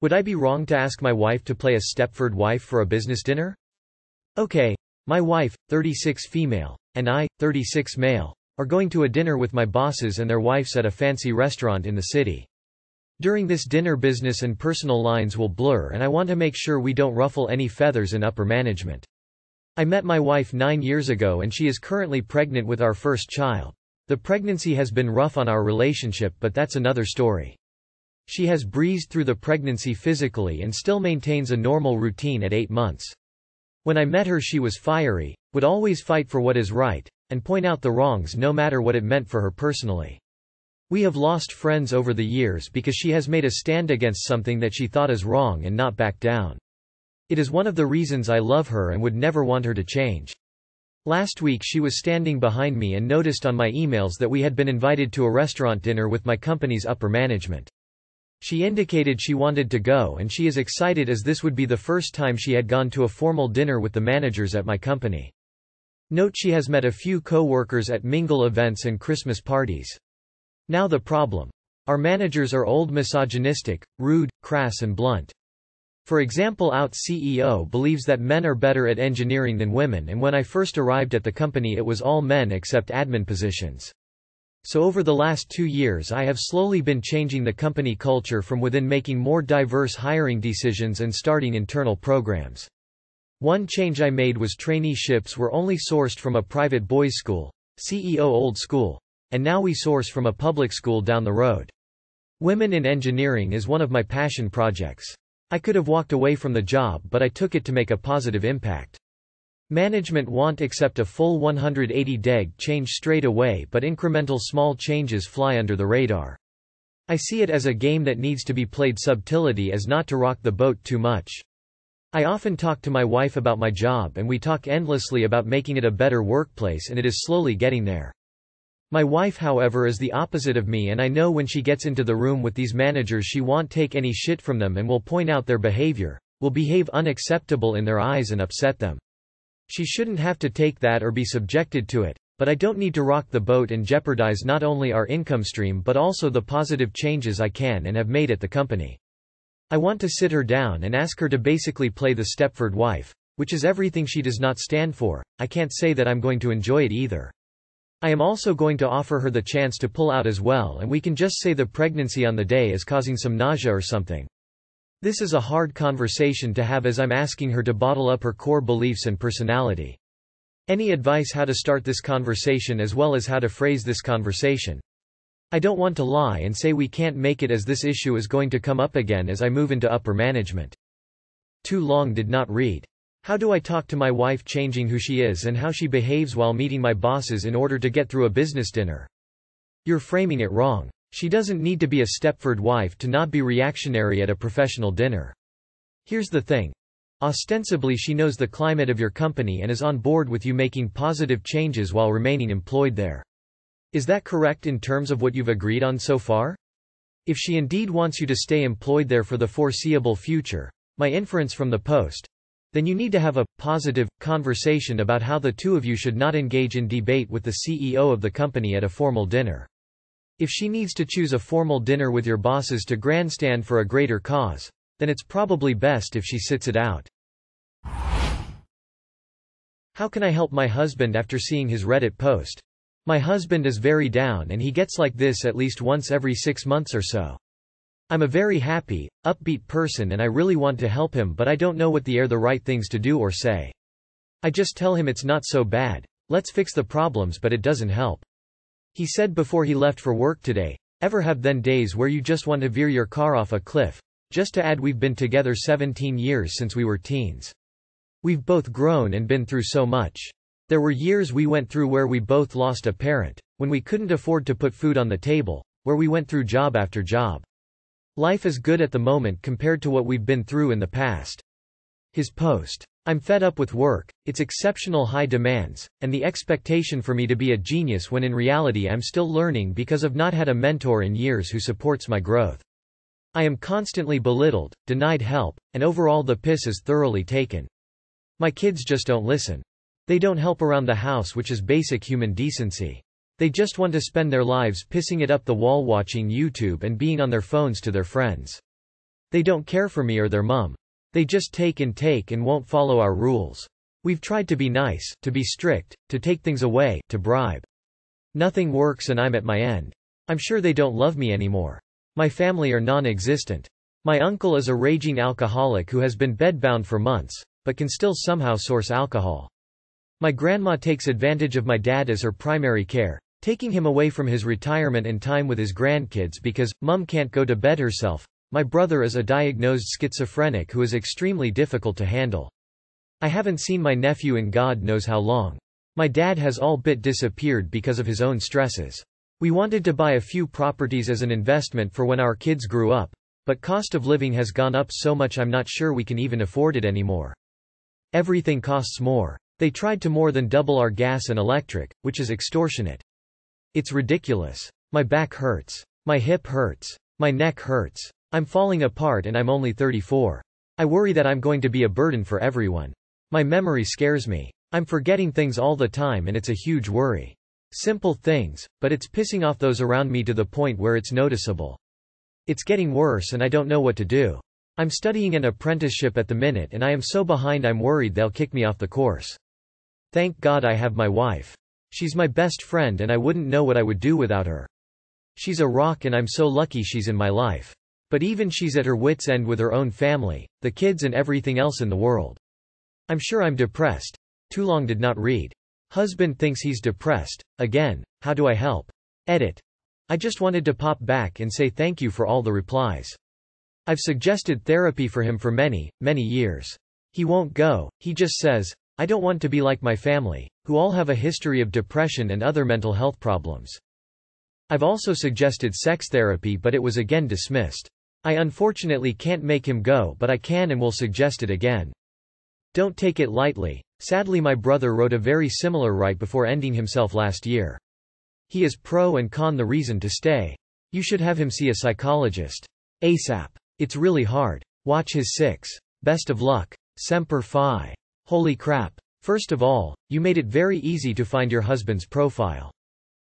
Would I be wrong to ask my wife to play a Stepford wife for a business dinner? Okay. My wife, 36 female, and I, 36 male, are going to a dinner with my bosses and their wives at a fancy restaurant in the city. During this dinner business and personal lines will blur, and I want to make sure we don't ruffle any feathers in upper management. I met my wife 9 years ago and she is currently pregnant with our first child. The pregnancy has been rough on our relationship, but that's another story. She has breezed through the pregnancy physically and still maintains a normal routine at 8 months. When I met her she was fiery, would always fight for what is right, and point out the wrongs no matter what it meant for her personally. We have lost friends over the years because she has made a stand against something that she thought is wrong and not back down. It is one of the reasons I love her and would never want her to change. Last week she was standing behind me and noticed on my emails that we had been invited to a restaurant dinner with my company's upper management. She indicated she wanted to go and she is excited as this would be the first time she had gone to a formal dinner with the managers at my company. Note she has met a few co-workers at mingle events and Christmas parties. Now the problem. Our managers are old, misogynistic, rude, crass and blunt. For example, our CEO believes that men are better at engineering than women, and when I first arrived at the company it was all men except admin positions. So over the last 2 years I have slowly been changing the company culture from within, making more diverse hiring decisions and starting internal programs. One change I made was traineeships were only sourced from a private boys' school, CEO old school, and now we source from a public school down the road. Women in engineering is one of my passion projects. I could have walked away from the job, but I took it to make a positive impact. Management won't accept a full 180-degree change straight away, but incremental small changes fly under the radar. I see it as a game that needs to be played subtility as not to rock the boat too much. I often talk to my wife about my job and we talk endlessly about making it a better workplace, and it is slowly getting there. My wife, however, is the opposite of me, and I know when she gets into the room with these managers she won't take any shit from them and will point out their behavior, will behave unacceptable in their eyes and upset them. She shouldn't have to take that or be subjected to it, but I don't need to rock the boat and jeopardize not only our income stream but also the positive changes I can and have made at the company. I want to sit her down and ask her to basically play the Stepford wife, which is everything she does not stand for. I can't say that I'm going to enjoy it either. I am also going to offer her the chance to pull out as well, and we can just say the pregnancy on the day is causing some nausea or something. This is a hard conversation to have as I'm asking her to bottle up her core beliefs and personality. Any advice how to start this conversation as well as how to phrase this conversation? I don't want to lie and say we can't make it, as this issue is going to come up again as I move into upper management. Too long did not read. How do I talk to my wife changing who she is and how she behaves while meeting my bosses in order to get through a business dinner? You're framing it wrong. She doesn't need to be a Stepford wife to not be reactionary at a professional dinner. Here's the thing. Ostensibly she knows the climate of your company and is on board with you making positive changes while remaining employed there. Is that correct in terms of what you've agreed on so far? If she indeed wants you to stay employed there for the foreseeable future, my inference from the post, then you need to have a positive conversation about how the two of you should not engage in debate with the CEO of the company at a formal dinner. If she needs to choose a formal dinner with your bosses to grandstand for a greater cause, then it's probably best if she sits it out. How can I help my husband after seeing his Reddit post? My husband is very down and he gets like this at least once every 6 months or so. I'm a very happy, upbeat person and I really want to help him, but I don't know what the right things to do or say. I just tell him it's not so bad, let's fix the problems, but it doesn't help. He said before he left for work today, ever have then days where you just want to veer your car off a cliff? Just to add, we've been together 17 years since we were teens. We've both grown and been through so much. There were years we went through where we both lost a parent, when we couldn't afford to put food on the table, where we went through job after job. Life is good at the moment compared to what we've been through in the past. His post. I'm fed up with work, its exceptional high demands, and the expectation for me to be a genius when in reality I'm still learning because I've not had a mentor in years who supports my growth. I am constantly belittled, denied help, and overall the piss is thoroughly taken. My kids just don't listen. They don't help around the house, which is basic human decency. They just want to spend their lives pissing it up the wall watching YouTube and being on their phones to their friends. They don't care for me or their mum. They just take and won't follow our rules. We've tried to be nice, to be strict, to take things away, to bribe. Nothing works and I'm at my end. I'm sure they don't love me anymore. My family are non-existent. My uncle is a raging alcoholic who has been bedbound for months, but can still somehow source alcohol. My grandma takes advantage of my dad as her primary care, taking him away from his retirement and time with his grandkids because mum can't go to bed herself. My brother is a diagnosed schizophrenic who is extremely difficult to handle. I haven't seen my nephew in God knows how long. My dad has all but disappeared because of his own stresses. We wanted to buy a few properties as an investment for when our kids grew up, but cost of living has gone up so much I'm not sure we can even afford it anymore. Everything costs more. They tried to more than double our gas and electric, which is extortionate. It's ridiculous. My back hurts. My hip hurts. My neck hurts. I'm falling apart and I'm only 34. I worry that I'm going to be a burden for everyone. My memory scares me. I'm forgetting things all the time and it's a huge worry. Simple things, but it's pissing off those around me to the point where it's noticeable. It's getting worse and I don't know what to do. I'm studying an apprenticeship at the minute and I am so behind I'm worried they'll kick me off the course. Thank God I have my wife. She's my best friend and I wouldn't know what I would do without her. She's a rock and I'm so lucky she's in my life. But even she's at her wit's end with her own family, the kids and everything else in the world. I'm sure I'm depressed. Too long did not read. Husband thinks he's depressed. Again, how do I help? Edit. I just wanted to pop back and say thank you for all the replies. I've suggested therapy for him for many, many years. He won't go, he just says, I don't want to be like my family, who all have a history of depression and other mental health problems. I've also suggested sex therapy but it was again dismissed. I unfortunately can't make him go but I can and will suggest it again. Don't take it lightly. Sadly my brother wrote a very similar right before ending himself last year. He is pro and con the reason to stay. You should have him see a psychologist. ASAP. It's really hard. Watch his 6. Best of luck. Semper Fi. Holy crap. First of all, you made it very easy to find your husband's profile.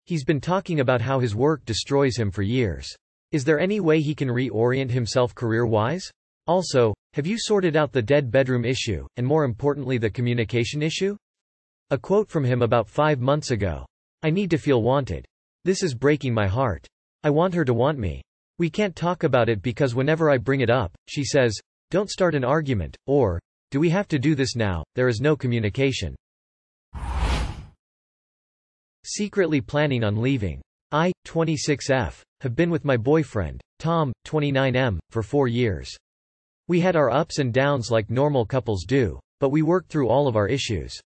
He's been talking about how his work destroys him for years. Is there any way he can reorient himself career-wise? Also, have you sorted out the dead bedroom issue, and more importantly the communication issue? A quote from him about 5 months ago. I need to feel wanted. This is breaking my heart. I want her to want me. We can't talk about it because whenever I bring it up, she says, don't start an argument, or, do we have to do this now? There is no communication. Secretly planning on leaving. I, 26F, have been with my boyfriend, Tom, 29M, for 4 years. We had our ups and downs like normal couples do, but we worked through all of our issues.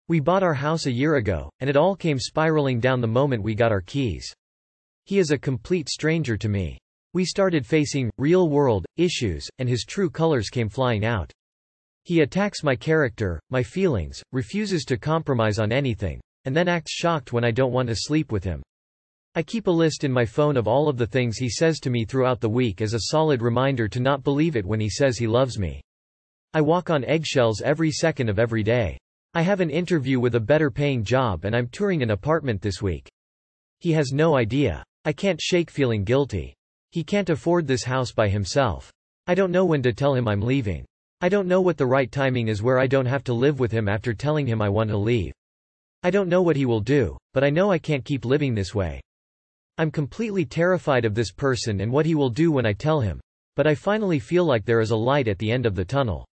We bought our house a year ago, and it all came spiraling down the moment we got our keys. He is a complete stranger to me. We started facing real-world issues, and his true colors came flying out. He attacks my character, my feelings, refuses to compromise on anything, and then acts shocked when I don't want to sleep with him. I keep a list in my phone of all of the things he says to me throughout the week as a solid reminder to not believe it when he says he loves me. I walk on eggshells every second of every day. I have an interview with a better paying job and I'm touring an apartment this week. He has no idea. I can't shake feeling guilty. He can't afford this house by himself. I don't know when to tell him I'm leaving. I don't know what the right timing is where I don't have to live with him after telling him I want to leave. I don't know what he will do, but I know I can't keep living this way. I'm completely terrified of this person and what he will do when I tell him, but I finally feel like there is a light at the end of the tunnel.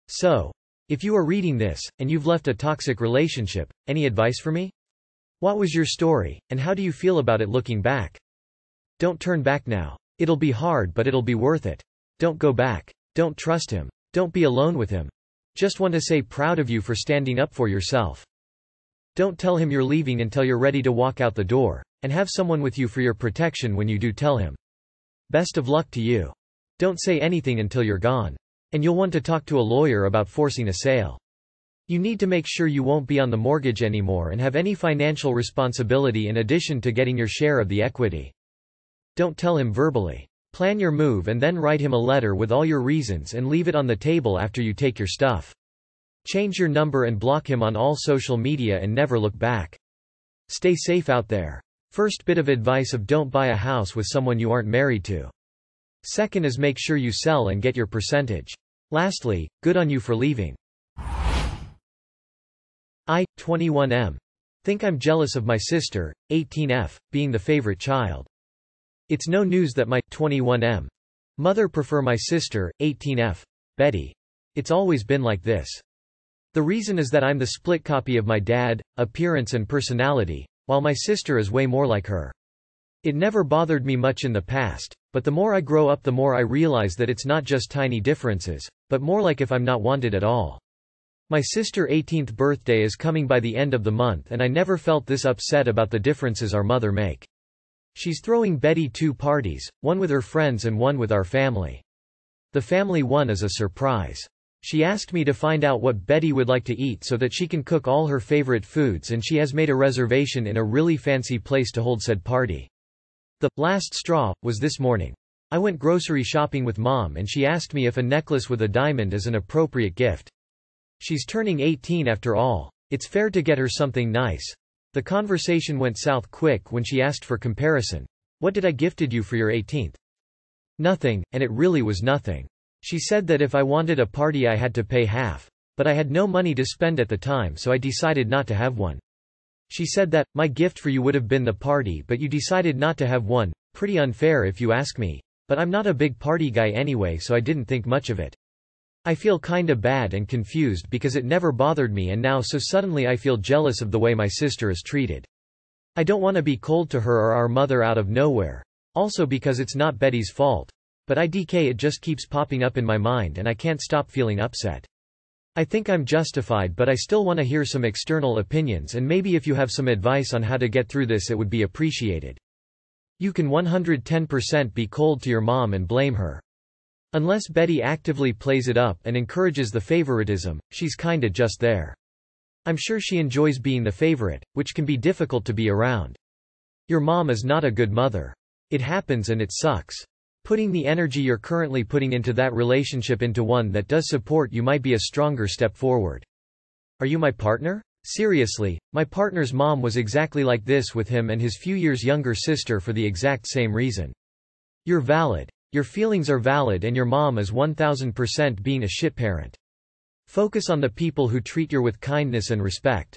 So, if you are reading this, and you've left a toxic relationship, any advice for me? What was your story, and how do you feel about it looking back? Don't turn back now. It'll be hard but it'll be worth it. Don't go back. Don't trust him. Don't be alone with him. Just want to say proud of you for standing up for yourself. Don't tell him you're leaving until you're ready to walk out the door, and have someone with you for your protection when you do tell him. Best of luck to you. Don't say anything until you're gone. And you'll want to talk to a lawyer about forcing a sale. You need to make sure you won't be on the mortgage anymore and have any financial responsibility in addition to getting your share of the equity. Don't tell him verbally. Plan your move and then write him a letter with all your reasons and leave it on the table after you take your stuff. Change your number and block him on all social media and never look back. Stay safe out there. First bit of advice of don't buy a house with someone you aren't married to. Second is make sure you sell and get your percentage. Lastly, good on you for leaving. 21M. Think I'm jealous of my sister, 18F, being the favorite child. It's no news that my 21M mother prefer my sister, 18F, Betty. It's always been like this. The reason is that I'm the split copy of my dad, appearance and personality, while my sister is way more like her. It never bothered me much in the past, but the more I grow up the more I realize that it's not just tiny differences, but more like if I'm not wanted at all. My sister's 18th birthday is coming by the end of the month and I never felt this upset about the differences our mother make. She's throwing Betty 2 parties, one with her friends and one with our family. The family one is a surprise. She asked me to find out what Betty would like to eat so that she can cook all her favorite foods, and she has made a reservation in a really fancy place to hold said party. The last straw was this morning. I went grocery shopping with Mom and she asked me if a necklace with a diamond is an appropriate gift. She's turning 18 after all. It's fair to get her something nice. The conversation went south quick when she asked for comparison. What did I gifted you for your 18th? Nothing, and it really was nothing. She said that if I wanted a party I had to pay half. But I had no money to spend at the time, so I decided not to have one. She said that, my gift for you would have been the party but you decided not to have one. Pretty unfair if you ask me. But I'm not a big party guy anyway, so I didn't think much of it. I feel kinda bad and confused because it never bothered me, and now so suddenly I feel jealous of the way my sister is treated. I don't want to be cold to her or our mother out of nowhere. Also because it's not Betty's fault. But it just keeps popping up in my mind and I can't stop feeling upset. I think I'm justified, but I still want to hear some external opinions, and maybe if you have some advice on how to get through this it would be appreciated. You can 110% be cold to your mom and blame her. Unless Betty actively plays it up and encourages the favoritism, she's kinda just there. I'm sure she enjoys being the favorite, which can be difficult to be around. Your mom is not a good mother. It happens and it sucks. Putting the energy you're currently putting into that relationship into one that does support you might be a stronger step forward. Are you my partner? Seriously, my partner's mom was exactly like this with him and his few years younger sister for the exact same reason. You're valid. Your feelings are valid, and your mom is 1000% being a shit parent. Focus on the people who treat you with kindness and respect.